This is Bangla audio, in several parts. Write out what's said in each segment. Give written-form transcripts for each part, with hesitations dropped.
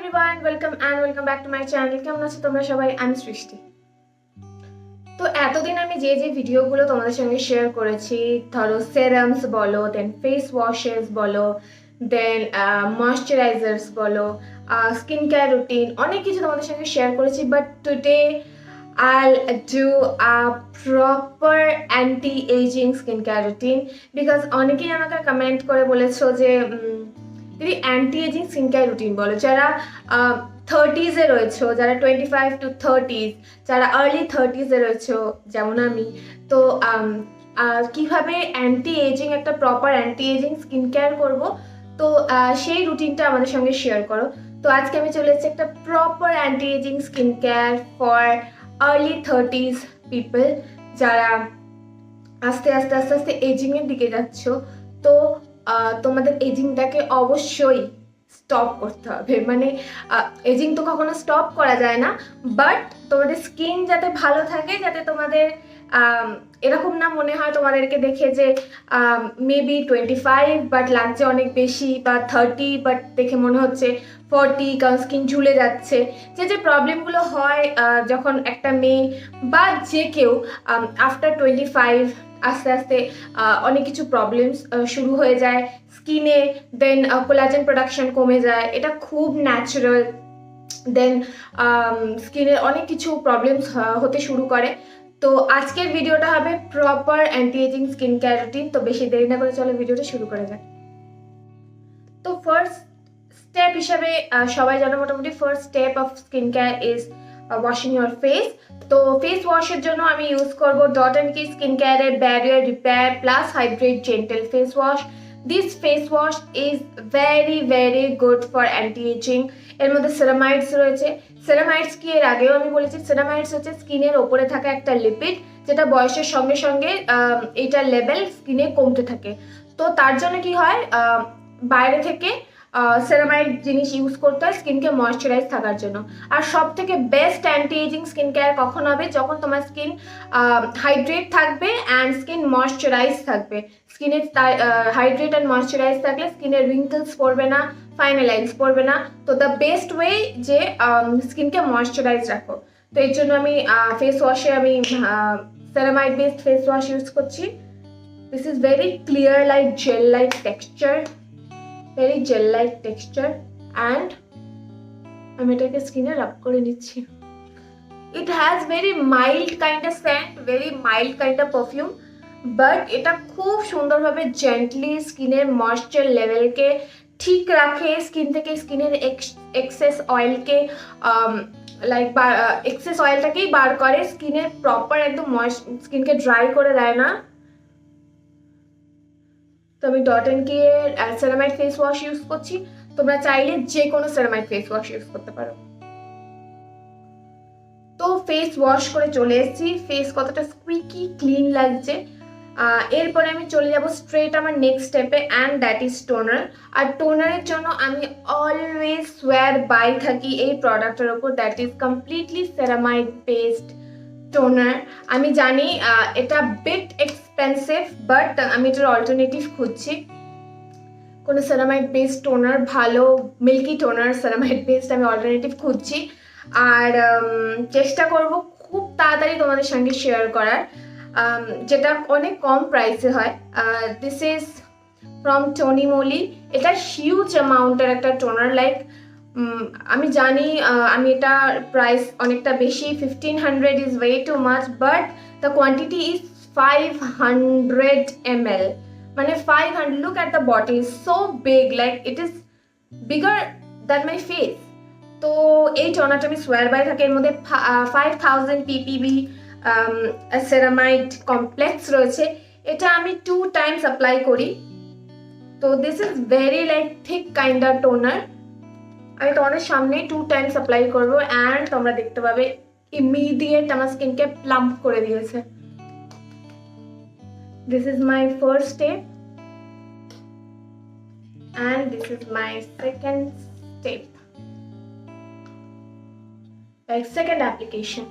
everyone, welcome back to my channel. কেমন আছো তোমরা সবাই? আমি সৃষ্টি। তো এতদিন আমি যে ভিডিওগুলো তোমাদের সঙ্গে শেয়ার করেছি, ধরো সেরামস বলো, দেন ফেস ওয়াশেস বলো, দেন ময়েশ্চারাইজার্স বলো, স্কিন কেয়ার রুটিন, অনেক কিছু তোমাদের সঙ্গে শেয়ার করেছি, but today I'll do a proper anti-aging skincare routine because অনেকেই আমাকে কমেন্ট করে বলেছো যে দিদি anti aging skin care routine বলো, যারা 30s-এ রয়েছো, যারা 25 to 30s, যারা আর্লি 30s-এ রয়েছো যেমন আমি, তো কীভাবে অ্যান্টি এজিং একটা proper anti aging skin care করবো, তো সেই রুটিনটা আমাদের সঙ্গে শেয়ার করো। তো আজকে আমি চলে এসেছি একটা proper anti aging skin care for early 30s people, যারা আস্তে আস্তে এজিংয়ের দিকে যাচ্ছ। তো তোমাদের এজিংটাকে অবশ্যই স্টপ করতে হবে, মানে এজিং তো কখনো স্টপ করা যায় না, বাট তোমাদের স্কিন যাতে ভালো থাকে, যাতে তোমাদের এরকম না মনে হয় তোমাদেরকে দেখে যে মেবি 25 বাট লাগছে অনেক বেশি, বা 30 বাট দেখে মনে হচ্ছে 40, কারণ স্কিন ঝুলে যাচ্ছে। যে প্রবলেমগুলো হয় যখন একটা মেয়ে বা যে কেউ আফটার 25 আস্তে আস্তে অনেক কিছু প্রবলেমস শুরু হয়ে যায় স্কিনে, দেন কোলাজেন প্রোডাকশন কমে যায়, এটা খুব ন্যাচারাল। দেন স্কিনের অনেক কিছু প্রবলেমস হতে শুরু করে। তো আজকের ভিডিওটা হবে proper anti aging skin care routine. তো বেশি দেরি না করে চলো ভিডিওটা শুরু করা যাক। তো ফার্স্ট স্টেপ হিসাবে সবাই জানো মোটামুটি first step of skin care is washing your face. তো ফেস ওয়াশের জন্য আমি ইউজ করব Dot&Key স্কিন কেয়ারের barrier repair plus hydrate gentle face wash. This face wash is very good for anti aging. এর মধ্যে সেরামাইডস রয়েছে। সেরামাইডস কি এর আগেও আমি বলেছি, সেরামাইডস হচ্ছে স্কিনের ওপরে থাকা একটা লিপিড, যেটা বয়সের সঙ্গে সঙ্গে এইটার লেভেল স্কিনে কমতে থাকে। তো তার জন্য কি হয়, বাইরে থেকে সেরামাইড জিনিস ইউজ করতে হয় স্কিনকে ময়েশ্চারাইজ থাকার জন্য। আর সব থেকে best anti aging skin care কখন হবে, যখন তোমার স্কিন হাইড্রেট থাকবে অ্যান্ড স্কিন ময়েশ্চারাইজ থাকবে। স্কিনে হাইড্রেট অ্যান্ড ময়েশ্চারাইজ থাকলে স্কিনের রিঙ্কলস পড়বে না, ফাইন লাইন্স পড়বে না। তো দ্য বেস্ট ওয়ে যে স্কিনকে ময়েশ্চারাইজ রাখো। তো এর জন্য আমি ফেস ওয়াশে আমি ceramide based face wash use করছি। This is very clear like gel like texture, very gel like texture, and আমি এটাকে স্কিনে রাব করে নিচ্ছি। It has very mild kind of scent, very mild kind of perfume, but এটা খুব সুন্দরভাবে জেন্টলি স্কিনের ময়েশ্চার লেভেলকে ঠিক রাখে, স্কিন থেকে স্কিনের এক্সেস অয়েলকে লাইক এক্সেস অয়েলটাকেই বার করে, স্কিনের প্রপার একদম স্কিনকে ড্রাই করে দেয় না। তো আমি Dot&Key এর সেরামাইড ফেস ওয়াশ ইউজ করছি। তোমরা চাইলে যে কোনো সেরামাইড ফেস ওয়াশ ইউজ করতে পারো। তো ফেস ওয়াশ করে চলে এসেছি, ফেস কতটা স্কুইকি ক্লিন লাগছে। এরপরে আমি চলে যাব স্ট্রেট আমার নেক্সট স্টেপে, অ্যান্ড দ্যাট ইজ টোনার। আর টোনারের জন্য আমি অলওয়েজ সোয়ার বাই থাকি এই প্রোডাক্টের ওপর, that is completely ceramide based toner. আমি জানি এটা বিট এক্সপেন্সিভ, বাট আমি এটার অল্টারনেটিভ খুঁজছি, কোনো সেরামাইড বেসড টোনার, ভালো মিল্কি টোনার সেরামাইড বেসড আমি অল্টারনেটিভ খুঁজছি। আর চেষ্টা করব খুব তাড়াতাড়ি তোমাদের সঙ্গে শেয়ার করার, যেটা অনেক কম প্রাইসে হয়। This is from Tonymoly। এটা হিউজ অ্যামাউন্টের একটা টোনার, লাইক আমি জানি আমি এটা প্রাইস অনেকটা বেশি, 1500 is way too much, but the quantity is 500 ml, মানে 500, look at the bottle, so big, like it is bigger than my face. তো এই টোনারটা আমি সোয়ার বাই থাকি। এর মধ্যে 5000 ppb সেরামাইড কমপ্লেক্স রয়েছে। এটা আমি 2 times অ্যাপ্লাই করি। তো this is very like thick kind of toner. আমি তোমাদের সামনে 2 times অ্যাপ্লাই করবো, অ্যান্ড তোমরা দেখতে পাবে ইমিডিয়েট আমার স্কিনকে প্লাম্প করে দিয়েছে। This is my first step, and this is my second step, like second application.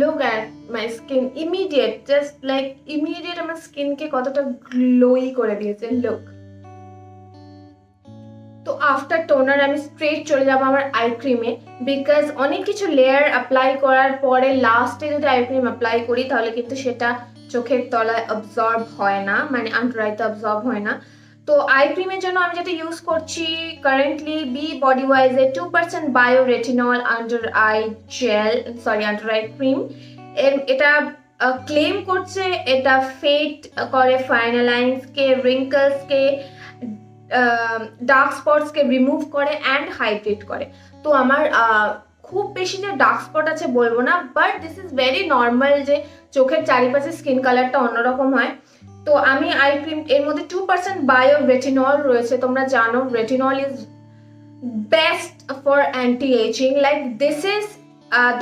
Look at my skin, immediate, just like immediate আমার স্কিনকে কতটা গ্লোই করে দিয়েছে। Look, তো আফটার টোনার আমি স্ট্রেট চলে যাবো আমার আই ক্রিমে, বিকজ অনেক কিছু লেয়ার অ্যাপ্লাই করার পরে লাস্টে যদি আই ক্রিম অ্যাপ্লাই করি তাহলে কিন্তু সেটা চোখের তলায় অবজর্ব হয় না, মানে আন্ডার আইতে অবজর্ব হয় না। তো আই ক্রিমের জন্য আমি যেটা ইউজ করছি কারেন্টলি বি বডি ওয়াইজের 2% bio retinol under eye gel, sorry under eye cream. এটা ক্লেম করছে এটা ফেড করে ফাইন লাইন্সকে, রিঙ্কলসকে, ডার্ক স্পটসকে রিমুভ করে অ্যান্ড হাইড্রেট করে। তো আমার খুব বেশি যে ডার্ক স্পট আছে বলবো না, but this is very normal যে চোখের চারিপাশে স্কিন কালারটা অন্যরকম হয়। তো আমি আই ক্রিম এর মধ্যে 2% বায়ো রেটিনল রয়েছে। তোমরা জানো retinol is best for anti ageing, like this is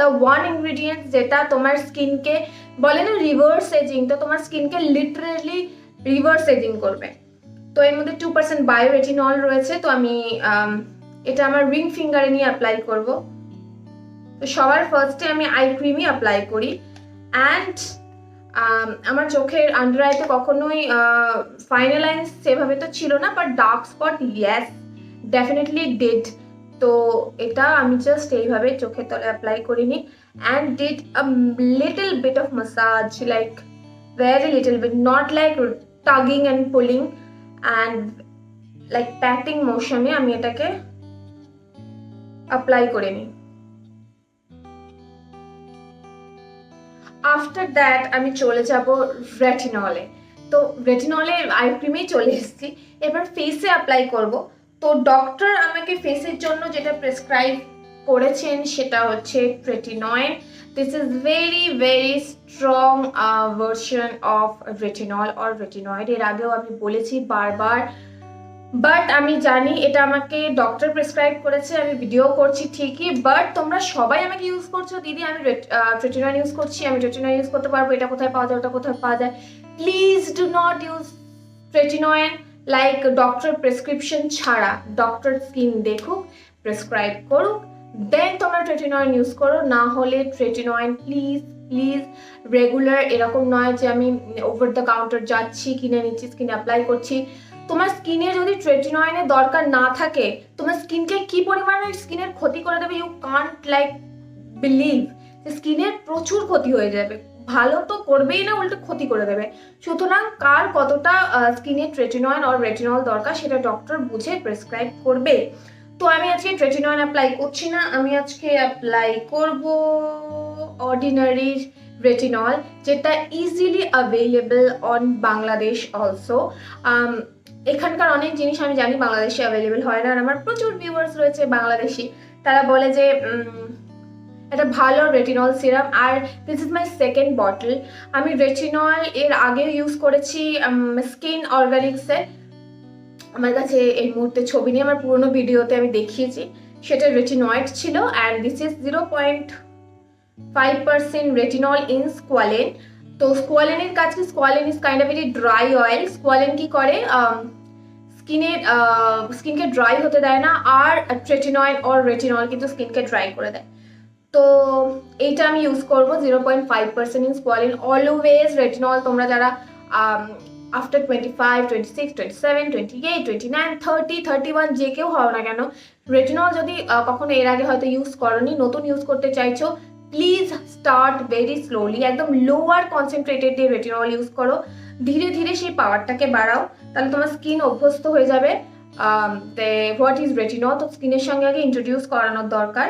the one ingredient যেটা তোমার স্কিনকে বলে না রিভার্স এজিং, তো তোমার স্কিনকে লিটারেলি রিভার্স এজিং করবে। তো এর মধ্যে 2% বায়ো রেটিনল রয়েছে। তো আমি এটা আমার রিং ফিঙ্গারে নিয়ে অ্যাপ্লাই করব। তো সবার ফার্স্টে আমি আই ক্রিমই অ্যাপ্লাই করি অ্যান্ড আমার চোখের আন্ডার আইতে কখনোই ফাইনাল লাইন্স সেভাবে তো ছিল না, but dark spot yes definitely did. তো এটা আমি জাস্ট এইভাবে চোখের তলে অ্যাপ্লাই করিনি and did a little bit of massage, like very little bit, not like tugging and pulling and like patting মোশনে আমি এটাকে অ্যাপ্লাই করে নিই। আফটার দ্যাট আমি চলে যাব রেটিনলে। তো রেটিনলে আই ক্রিমেই চলে এসেছি, এবার ফেসে অ্যাপ্লাই করব। তো ডক্টর আমাকে ফেসের জন্য যেটা প্রেসক্রাইব করেছেন সেটা হচ্ছে retinoid. This is very very strong version of retinol or retinoid. এর আগেও আমি বলেছি বারবার, বাট আমি জানি এটা আমাকে ডক্টর প্রেসক্রাইব করেছে, আমি ভিডিও করছি ঠিকই, বাট তোমরা সবাই আমাকে ইউজ করছো দিদি আমি রেটিনল ইউজ করছি, আমি রেটিনল ইউজ করতে পারবো, এটা কোথায় পাওয়া যায় ওটা কোথায় পাওয়া যায়। Please do not use retinol like doctor prescription ছাড়া। ডক্টর স্কিন দেখুক, প্রেসক্রাইব করুক, দেন তোমরা রেটিনল ইউজ করো। না হলে রেটিনল প্লিজ প্লিজ রেগুলার এরকম নয় যে আমি ওভার দ্য কাউন্টার যাচ্ছি, কিনে নিচ্ছি, স্কিনে অ্যাপ্লাই করছি। তোমার স্কিনে যদি রেটিনয়েডের দরকার না থাকে, তোমার স্কিনকে কি পরিমাণে স্কিনের ক্ষতি করে দেবে ইউ কান্ট লাইক বিলিভ। স্কিনের প্রচুর ক্ষতি হয়ে যাবে, ভালো তো করবেই না, উল্টো ক্ষতি করে দেবে। সুতরাং কার কতটা স্কিনে রেটিনয়েড আর রেটিনল দরকার সেটা ডক্টর বুঝে প্রেসক্রাইব করবে। তো আমি আজকে রেটিনয়েড অ্যাপ্লাই করছি না, আমি আজকে অ্যাপ্লাই করব অর্ডিনারি রেটিনল, যেটা easily available on Bangladesh also. এখানকার অনেক জিনিস আমি জানি বাংলাদেশে অ্যাভেলেবেল হয় না, আর আমার প্রচুর ভিউয়ার্স রয়েছে বাংলাদেশি, তারা বলে যে এটা ভালো রেটিনল সিরাম। আর this is my second bottle. আমি রেটিনল এর আগে ইউজ করেছি স্কিন অর্গানিক্সে, আমার কাছে এই মুহূর্তে ছবি নিয়ে, আমার পুরোনো ভিডিওতে আমি দেখিয়েছি, সেটা রেটিনয়েড ছিল। And this is 0.5% retinol in squalane. তো স্কোয়ালেনের কাজ কি, squalane is kind of very dry oil. Squalane কি করে, স্কিনকে ড্রাই হতে দেয় না, আর রেটিনয়েড অর রেটিনল কিন্তু স্কিনকে ড্রাই করে দেয়। তো এইটা আমি ইউজ করবো 0.5% ইন স্কোয়ালেন। অলওয়েজ রেটিনল তোমরা যারা আফটার 25, 26, 27, 28, 29, 30, 31 যে কেউ হও না কেন, রেটিনল যদি কখনো এর আগে হয়তো ইউজ করনি, নতুন ইউজ করতে চাইছো, প্লিজ স্টার্ট ভেরি স্লোলি, একদম লোয়ার কনসেন্ট্রেটেড দিয়ে রেটিনল ইউজ করো, ধীরে ধীরে সেই পাওয়ারটাকে বাড়াও, তাহলে তোমার স্কিন অভ্যস্ত হয়ে যাবে। হোয়াট ইজ রেটিনল, তো স্কিনের সঙ্গে আগে ইন্ট্রোডিউস করানোর দরকার।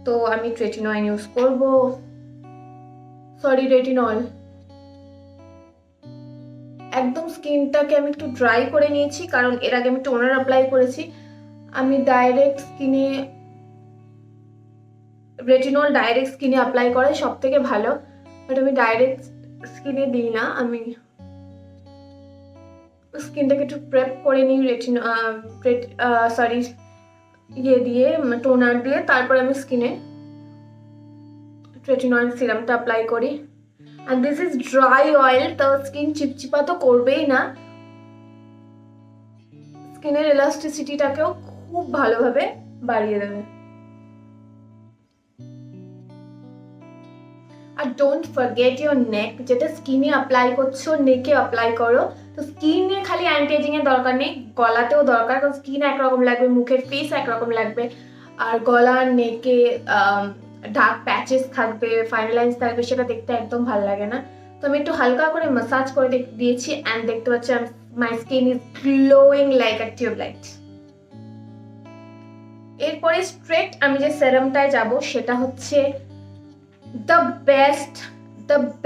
তো আমি রেটিনল ইউজ করব, রেটিনল একদম স্কিনটাকে আমি একটু ড্রাই করে নিয়েছি, কারণ এর আগে আমি টোনার অ্যাপ্লাই করেছি। আমি ডাইরেক্ট স্কিনে রেটিনল ডাইরেক্ট স্কিনে অ্যাপ্লাই করে সব থেকে ভালো, বাট আমি ডাইরেক্ট স্কিনে দিই না, আমি স্কিনটাকে একটু প্রেপ করে নিই ইয়ে দিয়ে, টোনার দিয়ে, তারপরে আমি স্কিনে রেটিনল সিরামটা অ্যাপ্লাই করি। and this is dry oil, তো স্কিন চিপচিপা তো করবেই না, স্কিনের ইলাস্টিসিটিটাকেও খুব ভালোভাবে বাড়িয়ে দেবে। আর ডোন্ট ফরগেট ইওর নেক, যেটা স্কিনে অ্যাপ্লাই করছো নেকে অ্যাপ্লাই করো, তো স্কিনে খালি অ্যান্টি এজিং এর দরকার নেই, গলাতেও দরকার, কারণ স্কিন একরকম লাগবে, মুখের ফেস একরকম লাগবে, আর গলা নেকে ডার্ক প্যাচেস থাকবে, ফাইন লাইন্স থাকবে, সেটা দেখতে একদম ভালো লাগে না। তো আমি একটু হালকা করে মাসাজ করে দিয়েছি অ্যান্ড দেখতে পাচ্ছি my skin is glowing like a tubelight. এরপরে স্ট্রেট আমি যে সেরামটায় যাব সেটা হচ্ছে the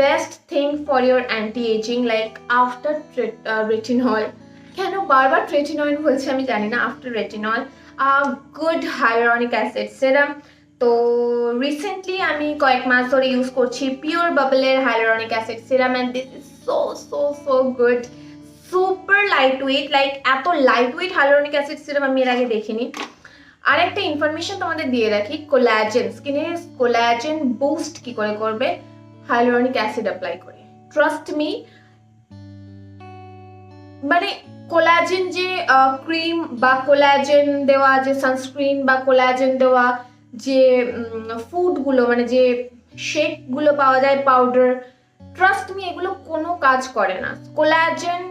best thing for your anti ageing, like after retinol. কেন বারবার রেটিনল বলছি আমি জানি না। After retinol good hyaluronic acid serum. তো রিসেন্টলি আমি কয়েক মাস ধরে ইউজ করছি পিওর বাবলের hyaluronic acid serum, and this is so good, super light weight, like এত light weight hyaluronic acid serum আমি এর আগে দেখিনি। আর একটা ইনফরমেশন তোমাদের দিয়ে রাখি, কোলাজেন, স্কিনের কোলাজেন বুস্ট কি করে করবে হাইলোরনিক অ্যাসিড অ্যাপ্লাই করে। ট্রাস্ট মি, মানে কোলাজেন যে ক্রিম বা কোলাজেন দেওয়া যে সানস্ক্রিন বা কোলাজেন দেওয়া যে ফুডগুলো, মানে যে শেকগুলো পাওয়া যায় পাউডার, ট্রাস্ট মি এগুলো কোনো কাজ করে না। কোলাজেন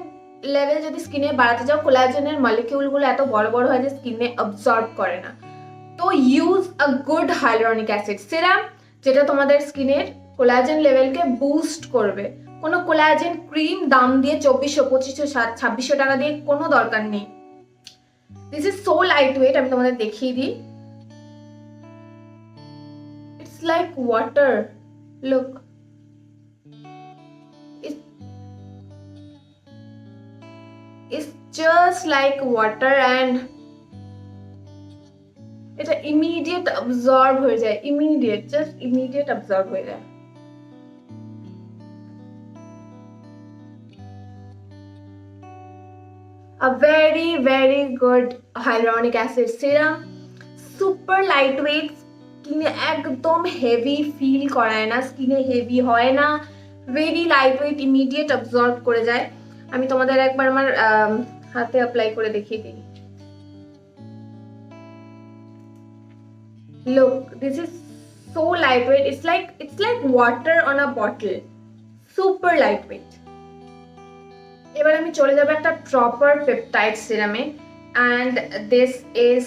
লেভেল যদি স্কিনে বাড়াতে যাও, কোলাজেনের মলিকিউলগুলো এত বড় বড় হয় যে স্কিনে অবজর্ব করে না। তো use a good hyaluronic acid serum যেটা তোমাদের স্কিনের কোলাজেন লেভেলকে বুস্ট করবে। কোনো কোলাজেন ক্রিম দাম দিয়ে 2400, 2500, 2600 টাকা দিয়ে কোনো দরকার নেই। This is so light weight, আমি তোমাদের দেখিয়ে দিই। It's like water, look, it's just like water and এটা ইমিডিয়েট অবজর্ব হয়ে যায়, ইমিডিয়েট অবজর্ব হয়ে যায়। A very good hyaluronic acid serum, super lightweight, স্কিনে একদম হেভি ফিল করায় না, স্কিনে হেভি হয় না, ভেরি লাইটওয়েট, ইমিডিয়েট অবজর্ব করে যায়। আমি তোমাদের একবার আমার হাতে অ্যাপ্লাই করে দেখিয়ে দিই। Look, this is so lightweight. It's like water on a bottle. Super lightweight. এবার আমি চলে যাব একটা প্রপার পেপটাইড সিরামে, and this is,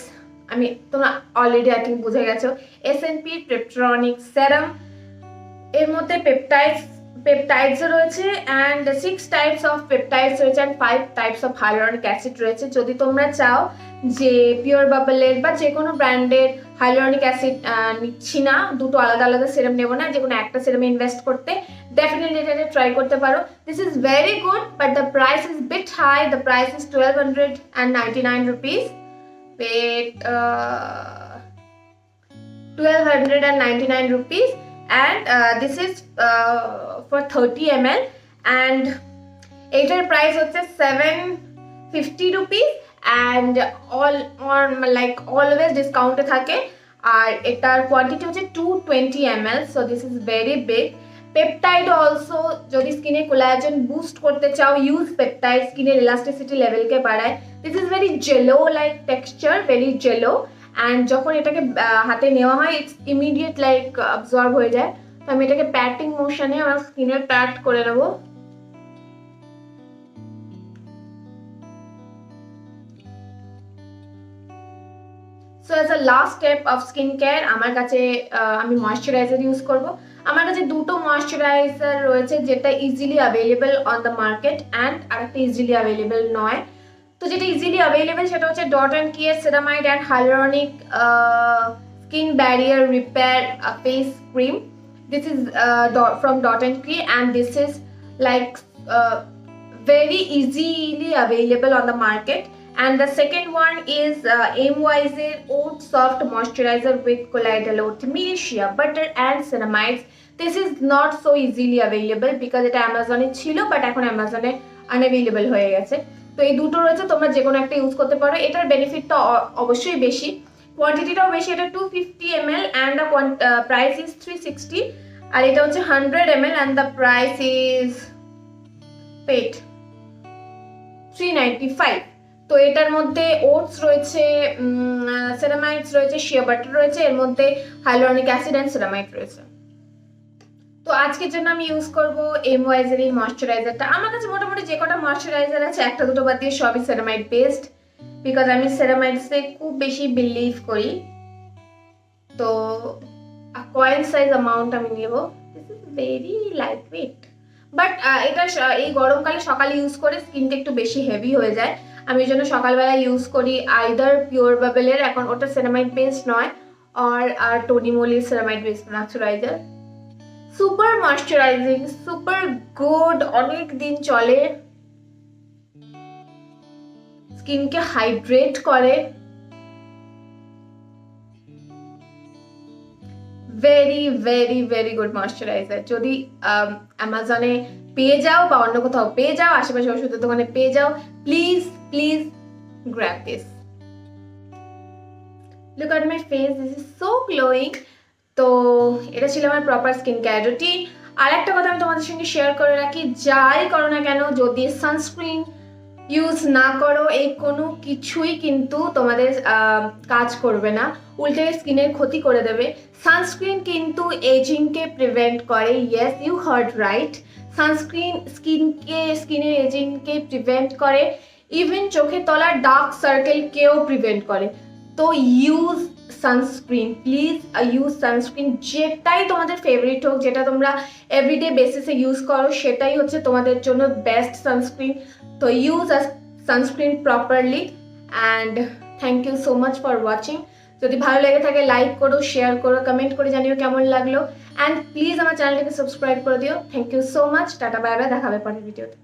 আমি তোমরা অলরেডি আই থিংক বুঝে গেছো, SNP Peptoronic সেরাম। এর মধ্যে পেপটাইডস রয়েছে and 6 types of peptides রয়েছে and 5 types of hyaluronic acid রয়েছে। যদি তোমরা চাও যে পিওর বাবলের বা যে কোনো ব্র্যান্ডের হাইলোরনিক অ্যাসিড নিচ্ছি না, দুটো আলাদা আলাদা সিরাম নেব না, যে কোনো একটা সিরামে ইনভেস্ট করতে, ডেফিনেটলি এটাকে ট্রাই করতে পারো। This is very good, but the price is bit high. The price is 1299 rupees. 1299 rupees, and this is for 30 ml, and এটার প্রাইস হচ্ছে 750 rupees, and অলওয়েজ ডিসকাউন্টে থাকে। আর এটার কোয়ান্টিটি হচ্ছে 220 ml, so this is very big. Peptide also, যদি স্কিনে কোলাজেন বুস্ট করতে চাও, ইউজ পেপটাইড, স্কিনের ইলাস্টিসিটি লেভেলকে বাড়ায়। This is very jello like texture, very jello, and যখন এটাকে হাতে নেওয়া হয় ইটস ইমিডিয়েট লাইক অবজর্ব হয়ে যায়। তো আমি এটাকে প্যাটিং মোশনে আমার স্কিনে প্যাট করে নেবো। So as a last step of skin care, আমার কাছে আমি ময়েশ্চারাইজার ইউজ করব। আমার কাছে দুটো ময়েশ্চারাইজার রয়েছে, যেটা easily available on the market and আরেকটা ইজিলি অ্যাভেলেবল নয়। তো যেটা ইজিলি অ্যাভেলেবল সেটা হচ্ছে Dot&Key এর ceramide and hyaluronic skin barrier repair face cream. This is from Dot&Key, and this is like very easily available on the market. And the second one is Emwise Oat Soft Moisturizer with Colloidal Oat, Shea Butter and Ceramides. This is not so easily available because এটা অ্যামাজনে ছিল, বাট এখন অ্যামাজনে আনঅ্যাভেলেবল হয়ে গেছে। তো এই দুটো রয়েছে, তোমরা যে কোনো একটা ইউজ করতে পারো। এটার বেনিফিটটা অবশ্যই বেশি, কোয়ান্টিটিটাও বেশি। এটা 250 ml and the price is 360, আর এটা হচ্ছে 100 ml and the price is 395। তো এটার মধ্যে ওটস রয়েছে, সেরামাইডস রয়েছে, শিয়া বাটার রয়েছে, এর মধ্যে হাইলোরনিক অ্যাসিড অ্যান্ড সেরামাইড রয়েছে। তো আজকের জন্য আমি ইউজ করব এমওয়াইজের এই ময়শ্চারাইজারটা। আমার কাছে মোটামুটি যে কটা ময়শ্চারাইজার আছে একটা দুটো বাদ দিয়ে সবই সেরামাইড বেসড, বিকজ আমি সেরামাইডসে খুব বেশি বিলিভ করি। তো কয়েন সাইজ অ্যামাউন্ট আমি নেব। This is very light weight, but এটা এই গরমকালে সকালে ইউজ করে স্কিনটা একটু বেশি হেভি হয়ে যায়। আমি এই জন্য সকালবেলা ইউজ করি আইদার পিওর বাবেলের, এখন ওটা সেরামাইড বেসড নয়, আর Tonymoly ceramide based moisturiser. Super moisturising, super good, অনেক দিন চলে, স্কিনকে হাইড্রেট করে, very very very good moisturiser. যদি অ্যামাজনে পেয়ে যাও বা অন্য কোথাও পেয়ে যাও, আশেপাশে ওষুধের দোকানে পেয়ে যাও, please please grab this. Look at my face, this is so glowing. তো এটা ছিল আমার প্রপার স্কিন কেয়ার রুটিন। আর একটা কথা আমি তোমাদের সঙ্গে শেয়ার করে রাখি, যাই করো না কেন, যদি সানস্ক্রিন ইউজ না করো এই কোনো কিছুই কিন্তু তোমাদের কাজ করবে না, উল্টে স্কিনের ক্ষতি করে দেবে। সানস্ক্রিন কিন্তু এজিংকে প্রিভেন্ট করে। Yes, you heard right, sunscreen স্কিনের এজিংকে প্রিভেন্ট করে, ইভেন চোখের তলার ডার্ক সার্কেলকেও প্রিভেন্ট করে। তো use sunscreen, please use sunscreen. যেটাই তোমাদের ফেভারিট হোক, যেটা তোমরা এভরিডে বেসিসে ইউজ করো, সেটাই হচ্ছে তোমাদের জন্য বেস্ট সানস্ক্রিন। তো use sunscreen properly. And thank you so much for watching. যদি ভালো লেগে থাকে লাইক করো, শেয়ার করো, কমেন্ট করে জানিও কেমন লাগলো। অ্যান্ড প্লিজ আমার চ্যানেলটাকে সাবস্ক্রাইব করে দিও। Thank you so much. Tata, bye bye, দেখা হবে পরের ভিডিওতে।